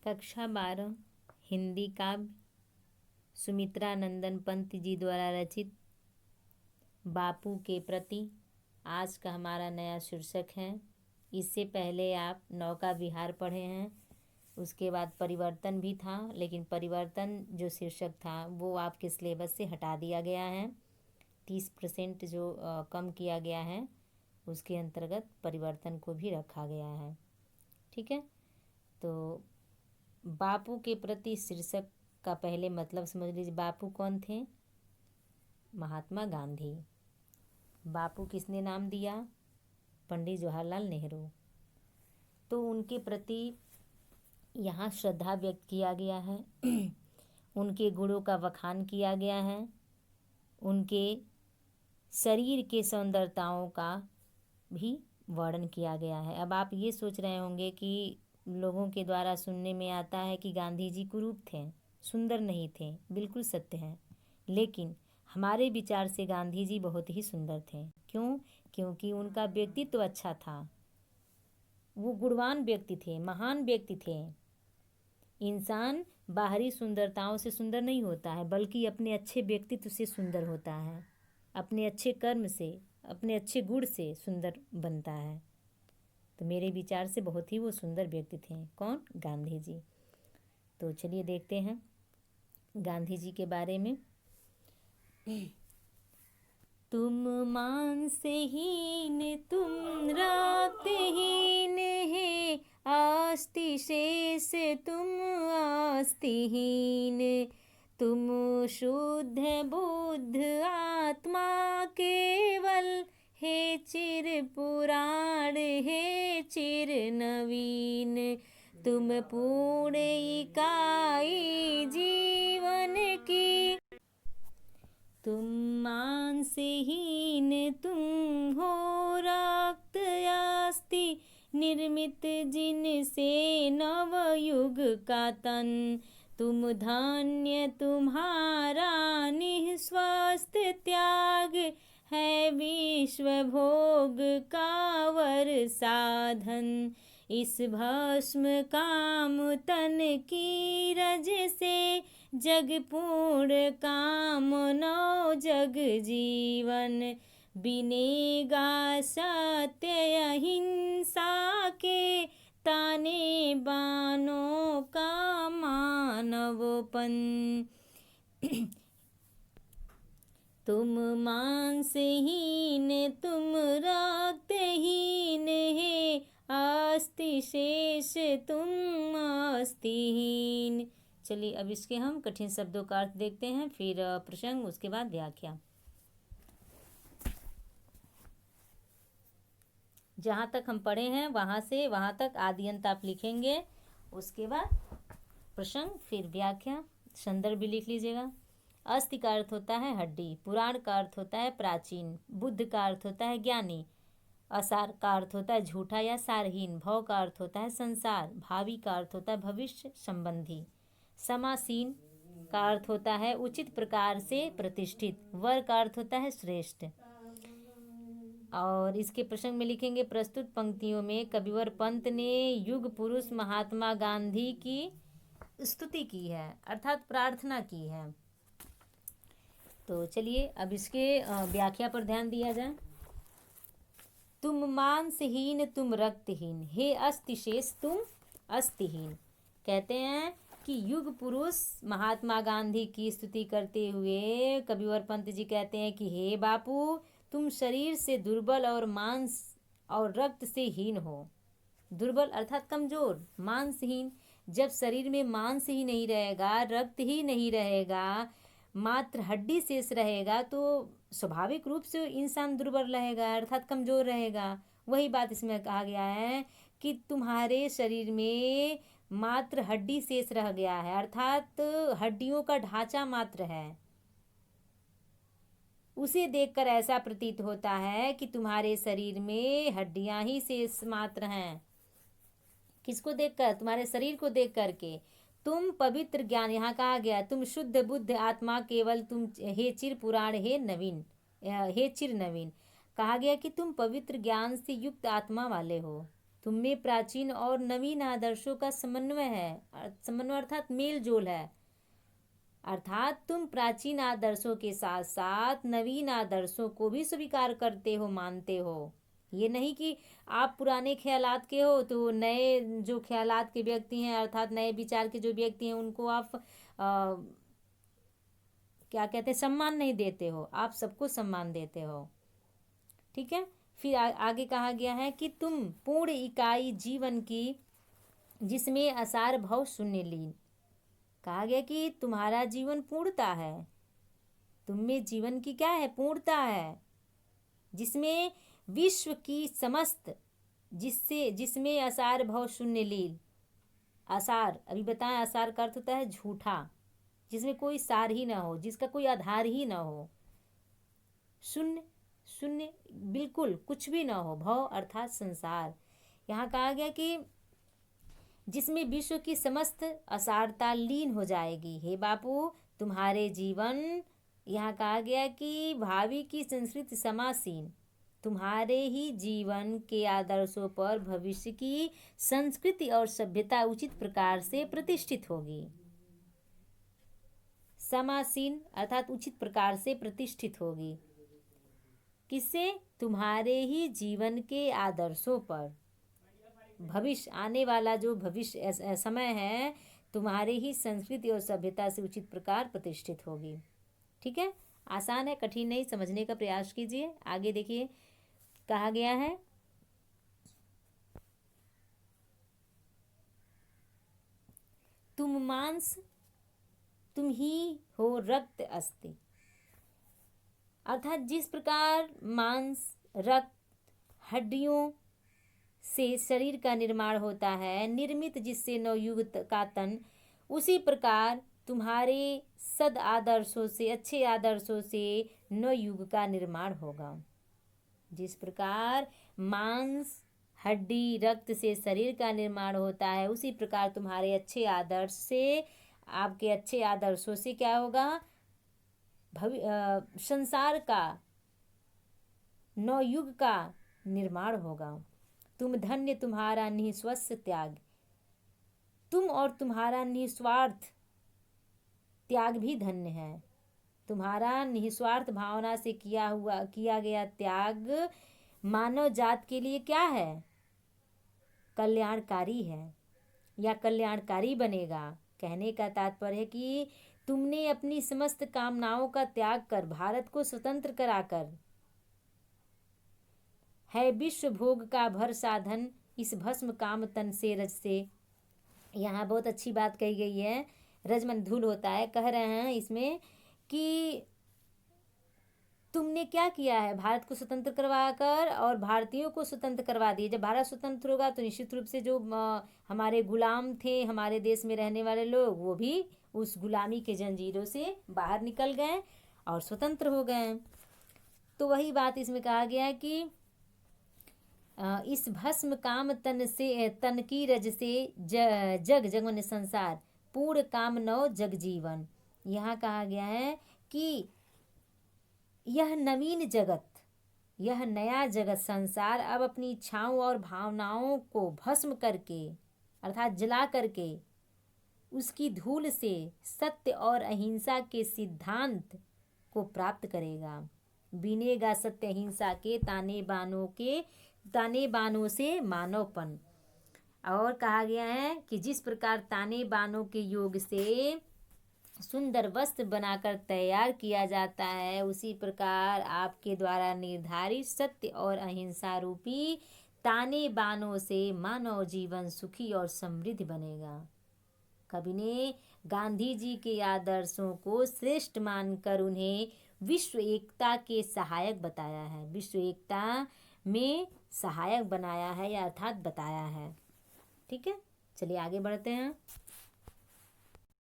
कक्षा 12 हिंदी काव्य सुमित्रा नंदन पंत जी द्वारा रचित बापू के प्रति आज का हमारा नया शीर्षक है। इससे पहले आप नौका विहार पढ़े हैं, उसके बाद परिवर्तन भी था, लेकिन परिवर्तन जो शीर्षक था वो आपके सिलेबस से हटा दिया गया है। 30% जो कम किया गया है उसके अंतर्गत परिवर्तन को भी रखा गया है। ठीक है, तो बापू के प्रति शीर्षक का पहले मतलब समझ लीजिए। बापू कौन थे? महात्मा गांधी। बापू किसने नाम दिया? पंडित जवाहरलाल नेहरू। तो उनके प्रति यहाँ श्रद्धा व्यक्त किया गया है उनके गुणों का बखान किया गया है, उनके शरीर के सौंदर्यताओं का भी वर्णन किया गया है। अब आप ये सोच रहे होंगे कि लोगों के द्वारा सुनने में आता है कि गांधी जी कुरूप थे, सुंदर नहीं थे। बिल्कुल सत्य है, लेकिन हमारे विचार से गांधी जी बहुत ही सुंदर थे। क्यों? क्योंकि उनका व्यक्तित्व अच्छा था, वो गुणवान व्यक्ति थे, महान व्यक्ति थे। इंसान बाहरी सुंदरताओं से सुंदर नहीं होता है, बल्कि अपने अच्छे व्यक्तित्व से सुंदर होता है, अपने अच्छे कर्म से, अपने अच्छे गुण से सुंदर बनता है। तो मेरे विचार से बहुत ही वो सुंदर व्यक्ति थे। कौन? गांधी जी। तो चलिए देखते हैं गांधी जी के बारे में। तुम मांसहीन तुम रक्तहीन है, आस्ति शेष तुम आस्तिहीन, तुम शुद्ध बुद्ध आत्मा केवल, हे चिर पुराण हे चिर नवीन, तुम पूर्ण इकाई जीवन की, तुम मांसहीन तुम हो रक्त अस्थि, निर्मित जिनसे नवयुग का तन, तुम धन्य तुम्हारा निस्वार्थ त्याग, है विश्व भोग का वर साधन, इस भस्म काम तन की रज से, जग पूर्ण काम नौ जग जीवन, बिनेगा सत्य अहिंसा के, ताने बानों का मानवपन, तुम मांसहीन तुम रक्तहीन है, अस्थि शेष तुम अस्तिहीन। चलिए अब इसके हम कठिन शब्दों का अर्थ देखते हैं, फिर प्रसंग, उसके बाद व्याख्या। जहाँ तक हम पढ़े हैं वहाँ से वहाँ तक आदि अंत आप लिखेंगे, उसके बाद प्रसंग, फिर व्याख्या। संदर्भ भी लिख लीजिएगा। अस्थि का अर्थ होता है हड्डी, पुराण का अर्थ होता है प्राचीन, बुद्ध का अर्थ होता है ज्ञानी, असार का अर्थ होता है झूठा या सारहीन, भव का अर्थ होता है संसार, भावी का अर्थ होता है भविष्य संबंधी, समासीन का अर्थ होता है उचित प्रकार से प्रतिष्ठित, वर का अर्थ होता है श्रेष्ठ। और इसके प्रसंग में लिखेंगे, प्रस्तुत पंक्तियों में कविवर पंत ने युग पुरुष महात्मा गांधी की स्तुति की है, अर्थात प्रार्थना की है। तो चलिए अब इसके व्याख्या पर ध्यान दिया जाए। तुम मांसहीन तुम रक्तहीन, हे अस्तिशेष तुम अस्तिहीन। कहते हैं कि युग पुरुष महात्मा गांधी की स्तुति करते हुए कविवर पंत जी कहते हैं कि हे बापू, तुम शरीर से दुर्बल और मांस और रक्त से हीन हो। दुर्बल अर्थात कमजोर, मांसहीन। जब शरीर में मांस ही नहीं रहेगा, रक्त ही नहीं रहेगा, मात्र हड्डी शेष रहेगा, तो स्वाभाविक रूप से इंसान दुर्बल रहेगा, अर्थात कमजोर रहेगा। वही बात इसमें कहा गया है कि तुम्हारे शरीर में मात्र हड्डी शेष रह गया है, अर्थात हड्डियों का ढांचा मात्र है। उसे देखकर ऐसा प्रतीत होता है कि तुम्हारे शरीर में हड्डियां ही शेष मात्र हैं। किसको देखकर? तुम्हारे शरीर को देख करके। तुम पवित्र ज्ञान, यहाँ कहा गया तुम शुद्ध बुद्ध आत्मा केवल, तुम हे चिर पुराण हे नवीन, हे चिर नवीन। कहा गया कि तुम पवित्र ज्ञान से युक्त आत्मा वाले हो, तुम में प्राचीन और नवीन आदर्शों का समन्वय है। समन्वय अर्थात मेल जोल है। अर्थात तुम प्राचीन आदर्शों के साथ साथ नवीन आदर्शों को भी स्वीकार करते हो, मानते हो। ये नहीं कि आप पुराने ख्यालात के हो तो नए जो ख्यालात के व्यक्ति हैं अर्थात नए विचार के जो व्यक्ति हैं उनको आप क्या कहते हैं, सम्मान नहीं देते हो। आप सबको सम्मान देते हो। ठीक है। फिर आगे कहा गया है कि तुम पूर्ण इकाई जीवन की जिसमें असार भाव शून्य लीन। कहा गया कि तुम्हारा जीवन पूर्णता है। तुम में जीवन की क्या है, पूर्णता है, जिसमें विश्व की समस्त जिसमें असार भाव शून्य लीन। आसार अभी बताएं, आसार का अर्थ होता है झूठा, जिसमें कोई सार ही ना हो, जिसका कोई आधार ही ना हो। शून्य, शून्य बिल्कुल कुछ भी ना हो। भव अर्थात संसार। यहाँ कहा गया कि जिसमें विश्व की समस्त असारता लीन हो जाएगी। हे बापू, तुम्हारे जीवन, यहाँ कहा गया कि भावी की संस्कृति समासीन, तुम्हारे ही जीवन के आदर्शों पर भविष्य की संस्कृति और सभ्यता उचित प्रकार से प्रतिष्ठित होगी। समासीन अर्थात उचित प्रकार से प्रतिष्ठित होगी। किससे? तुम्हारे ही जीवन के आदर्शों पर। भविष्य, आने वाला जो भविष्य समय है, तुम्हारे ही संस्कृति और सभ्यता से उचित प्रकार प्रतिष्ठित होगी। ठीक है। आसान है, कठिन नहीं, समझने का प्रयास कीजिए। आगे देखिए, कहा गया है तुम मांस, तुम ही हो रक्त अस्थि। अर्थात जिस प्रकार मांस, रक्त, हड्डियों से शरीर का निर्माण होता है, निर्मित जिससे नवयुग का तन, उसी प्रकार तुम्हारे सद आदर्शों से, अच्छे आदर्शों से नवयुग का निर्माण होगा। जिस प्रकार मांस, हड्डी, रक्त से शरीर का निर्माण होता है, उसी प्रकार तुम्हारे अच्छे आदर्श से, आपके अच्छे आदर्शों से क्या होगा, संसार का, नवयुग का निर्माण होगा। तुम धन्य, तुम्हारा निस्वार्थ त्याग। तुम और तुम्हारा निस्वार्थ त्याग भी धन्य है। तुम्हारा निस्वार्थ भावना से किया गया त्याग मानव जात के लिए क्या है, कल्याणकारी है या कल्याणकारी बनेगा। कहने का तात्पर्य है कि तुमने अपनी समस्त कामनाओं का त्याग कर भारत को स्वतंत्र कराकर है विश्व भोग का भर साधन इस भस्म काम तन से रज से। यहाँ बहुत अच्छी बात कही गई है। रजमन धूल होता है, कह रहे हैं इसमें कि तुमने क्या किया है, भारत को स्वतंत्र करवाकर और भारतीयों को स्वतंत्र करवा दिए। जब भारत स्वतंत्र होगा तो निश्चित रूप से जो हमारे गुलाम थे, हमारे देश में रहने वाले लोग, वो भी उस गुलामी के जंजीरों से बाहर निकल गए और स्वतंत्र हो गए। तो वही बात इसमें कहा गया है कि इस भस्म काम तन की रज से जग जगमन संसार पूर्ण काम नव जग जीवन। यहाँ कहा गया है कि यह नवीन जगत, यह नया जगत संसार अब अपनी इच्छाओं और भावनाओं को भस्म करके अर्थात जला करके उसकी धूल से सत्य और अहिंसा के सिद्धांत को प्राप्त करेगा। बीनेगा सत्य अहिंसा के ताने बानों से मानवपन। और कहा गया है कि जिस प्रकार ताने बानों के योग से सुंदर वस्त्र बनाकर तैयार किया जाता है, उसी प्रकार आपके द्वारा निर्धारित सत्य और अहिंसा रूपी ताने बानों से मानव जीवन सुखी और समृद्ध बनेगा। कवि ने गांधी जी के आदर्शों को श्रेष्ठ मानकर उन्हें विश्व एकता के सहायक बताया है, विश्व एकता में सहायक बनाया है या अर्थात बताया है। ठीक है, चलिए आगे बढ़ते हैं।